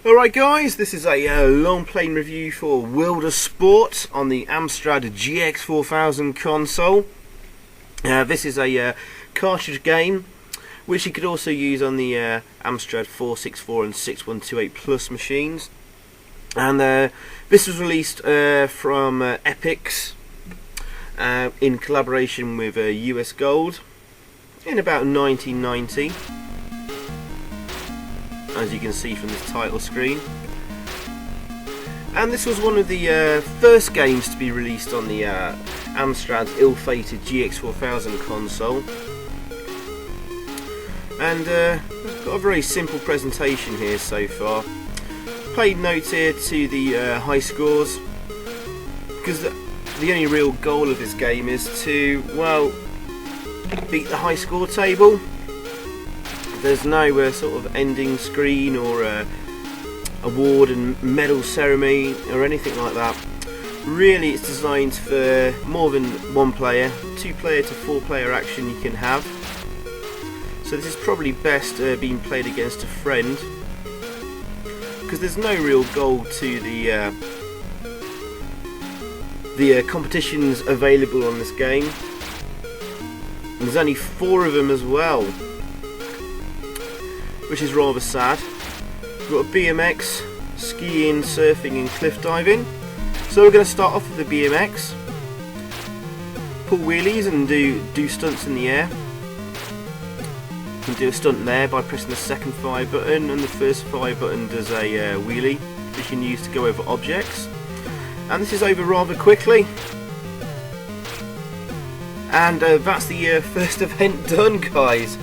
Alright guys, this is a long playing review for World of Sport on the Amstrad GX4000 console. This is a cartridge game which you could also use on the Amstrad 464 and 6128 Plus machines. And this was released from Epyx in collaboration with US Gold in about 1990. As you can see from this title screen. And this was one of the first games to be released on the Amstrad's ill-fated GX4000 console. And got a very simple presentation here so far. Played note here to the high scores, because the only real goal of this game is to, well, beat the high score table. There's no sort of ending screen or award and medal ceremony or anything like that. Really, it's designed for more than one player, 2-player to 4-player action you can have. So this is probably best being played against a friend, because there's no real goal to the competitions available on this game. And there's only 4 of them as well, which is rather sad. We've got a BMX, skiing, surfing and cliff diving. So we're going to start off with the BMX. Pull wheelies and do stunts in the air. You can do a stunt there by pressing the second fire button, and the first fire button does a wheelie, which you can use to go over objects. And this is over rather quickly. And that's the first event done, guys.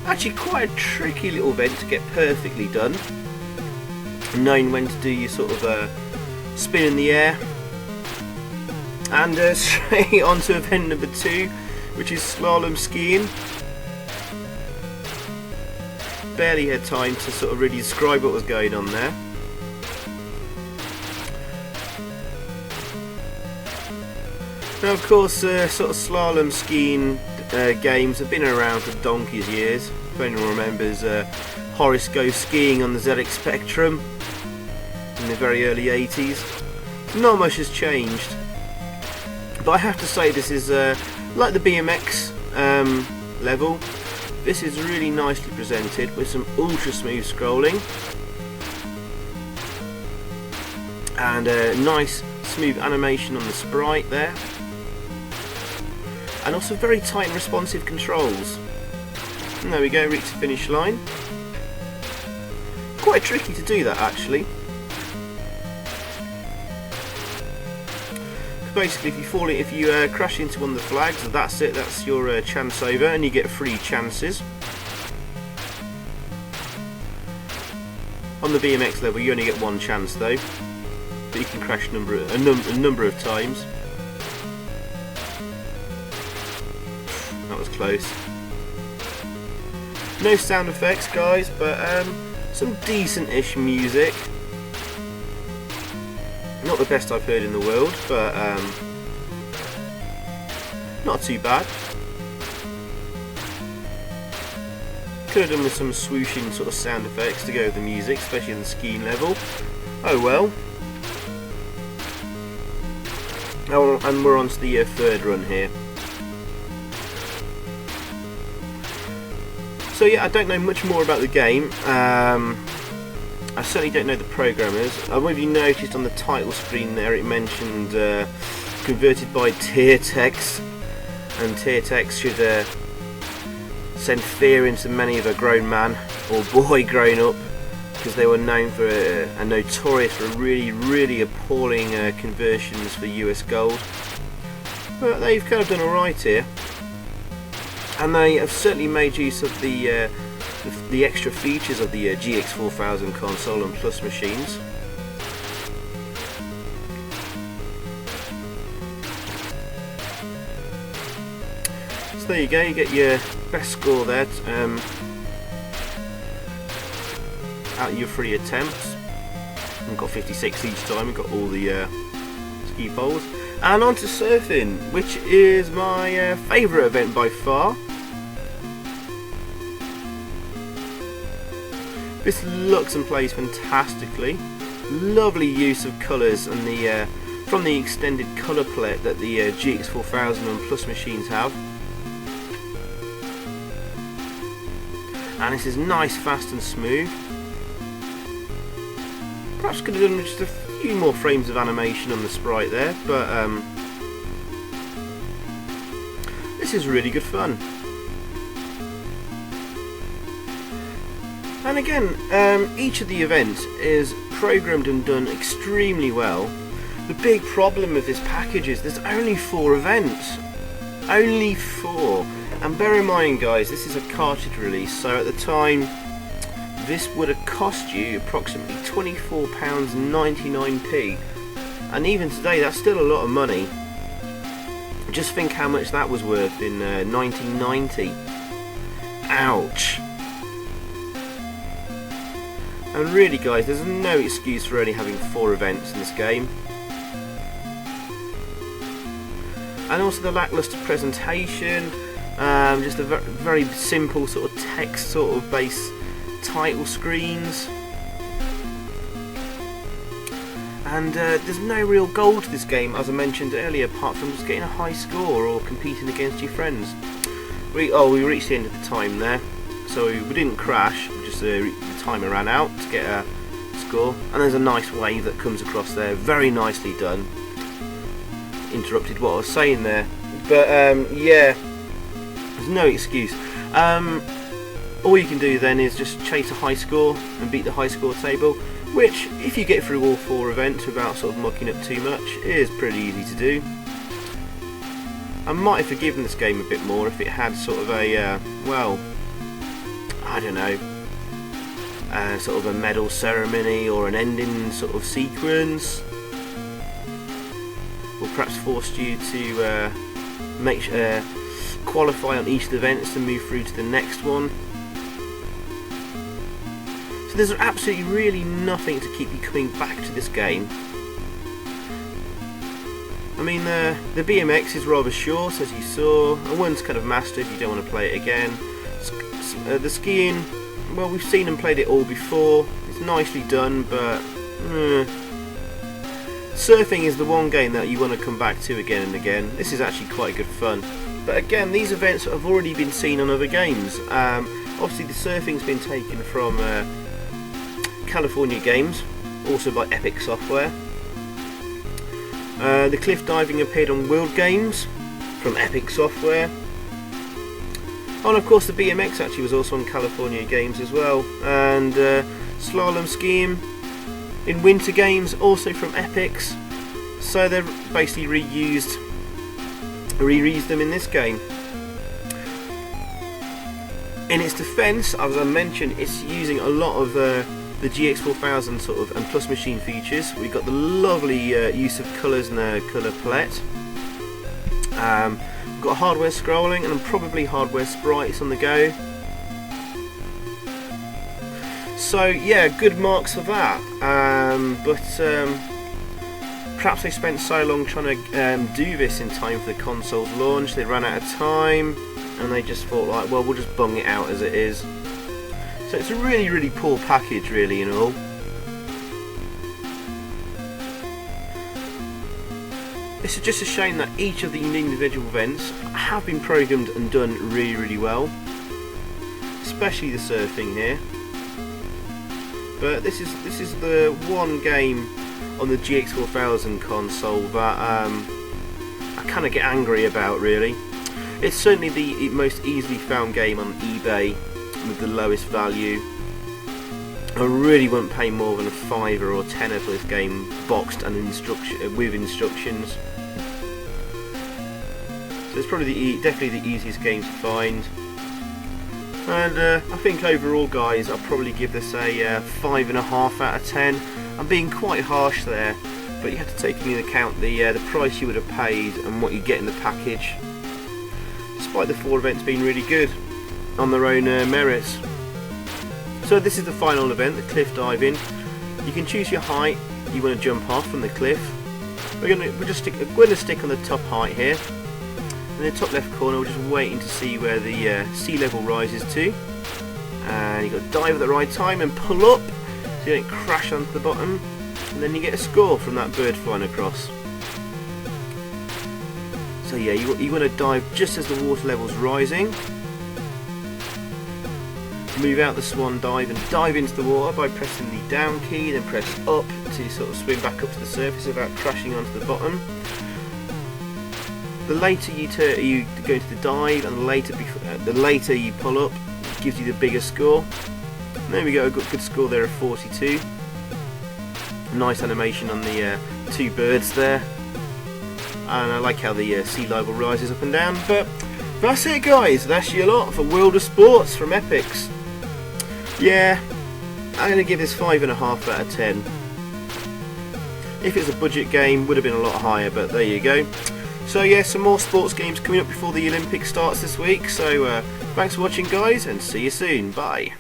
Actually quite a tricky little event to get perfectly done, knowing when to do your sort of spin in the air. And straight on to event number 2, which is slalom skiing. Barely had time to sort of really describe what was going on there. Now of course sort of slalom skiing games have been around for donkey's years. If anyone remembers Horace goes skiing on the ZX Spectrum in the very early 80s. Not much has changed, but I have to say this is like the BMX level. This is really nicely presented with some ultra smooth scrolling and a nice smooth animation on the sprite there. And also very tight and responsive controls. And there we go, reach the finish line. Quite tricky to do that actually. Basically, if you crash into one of the flags, that's it. That's your chance over, and you get 3 chances. On the BMX level, you only get 1 chance though, but you can crash a number of times. That was close. No sound effects, guys, but some decent-ish music. Not the best I've heard in the world, but not too bad. Could have done with some swooshing sort of sound effects to go with the music, especially in the skiing level. Oh well. Oh, and we're on to the 3rd run here. So yeah, I don't know much more about the game. I certainly don't know the programmers. I wonder if you noticed on the title screen there it mentioned converted by tier text, and tier text should send fear into many of a grown man or boy growing up, because they were known for and notorious for really appalling conversions for US Gold. But they've kind of done alright here. And they have certainly made use of the extra features of the GX4000 console and Plus machines. So there you go, you get your best score there out of your 3 attempts. We've got 56 each time, we've got all the ski poles. And on to surfing, which is my favourite event by far. This looks and plays fantastically. Lovely use of colours and the from the extended colour palette that the GX4000 and Plus machines have. And this is nice, fast and smooth. Perhaps could have done just a few more frames of animation on the sprite there, but this is really good fun. And again, each of the events is programmed and done extremely well. The big problem with this package is there's only 4 events. Only 4. And bear in mind guys, this is a cartridge release, so at the time this would have cost you approximately £24.99p. And even today that's still a lot of money. Just think how much that was worth in 1990. Ouch. And really guys, there's no excuse for only having 4 events in this game. And also the lackluster presentation, just a very simple sort of text sort of base title screens. And there's no real goal to this game, as I mentioned earlier, apart from just getting a high score or competing against your friends. We reached the end of the time there, so we didn't crash, just the timer ran out to get a score. And there's a nice wave that comes across there, very nicely done. Interrupted what I was saying there, but yeah, there's no excuse. All you can do then is just chase a high score and beat the high score table, which if you get through all 4 events without sort of mucking up too much, is pretty easy to do. I might have forgiven this game a bit more if it had sort of a well, I don't know, sort of a medal ceremony or an ending sort of sequence, or perhaps forced you to qualify on each of the events to move through to the next one. So there's absolutely really nothing to keep you coming back to this game. I mean, the BMX is rather short, as you saw, and one's kind of mastered if you don't want to play it again. The skiing, well, we've seen and played it all before. It's nicely done, but surfing is the one game that you want to come back to again and again. This is actually quite good fun. But again, these events have already been seen on other games. Obviously the surfing's been taken from California Games, also by Epyx software. The cliff diving appeared on World Games from Epyx software. Oh, and of course the BMX actually was also on California Games as well. And slalom skiing in Winter Games, also from Epyx. So they've basically reused them in this game. In its defence, as I mentioned, it's using a lot of the GX4000 sort of and Plus machine features. We've got the lovely use of colours and a colour palette. We've got hardware scrolling and probably hardware sprites on the go. So yeah, good marks for that. But perhaps they spent so long trying to do this in time for the console's launch, they ran out of time, and they just thought like, well, we'll just bung it out as it is. So it's a really, really poor package, really, in all. It's just a shame that each of the individual events have been programmed and done really, really well, especially the surfing here. But this is the one game on the GX4000 console that I kind of get angry about, really. It's certainly the most easily found game on eBay with the lowest value. I really wouldn't pay more than a £5 or £10 for this game, boxed and with instructions. So it's probably definitely the easiest game to find. And I think overall, guys, I'll probably give this a 5.5 out of 10. I'm being quite harsh there, but you have to take into account the price you would have paid and what you get in the package. Despite the 4 events being really good on their own merits. So this is the final event, the cliff diving. You can choose your height you want to jump off from the cliff. We're going to stick on the top height here. In the top left corner, we're just waiting to see where the sea level rises to. and you've got to dive at the right time and pull up so you don't crash onto the bottom, and then you get a score from that bird flying across. So yeah, you want to dive just as the water level's rising. Move out the swan dive and dive into the water by pressing the down key, then press up to sort of swim back up to the surface without crashing onto the bottom. The later you go into the dive and the later you pull up, it gives you the bigger score. And there we go, a good score there of 42. Nice animation on the two birds there. And I like how the sea level rises up and down. But that's it, guys. That's your lot for World of Sports from Epyx. Yeah, I'm going to give this 5.5 out of 10. If it's a budget game, would have been a lot higher, but there you go. So yeah, some more sports games coming up before the Olympics starts this week. So thanks for watching, guys, and see you soon. Bye.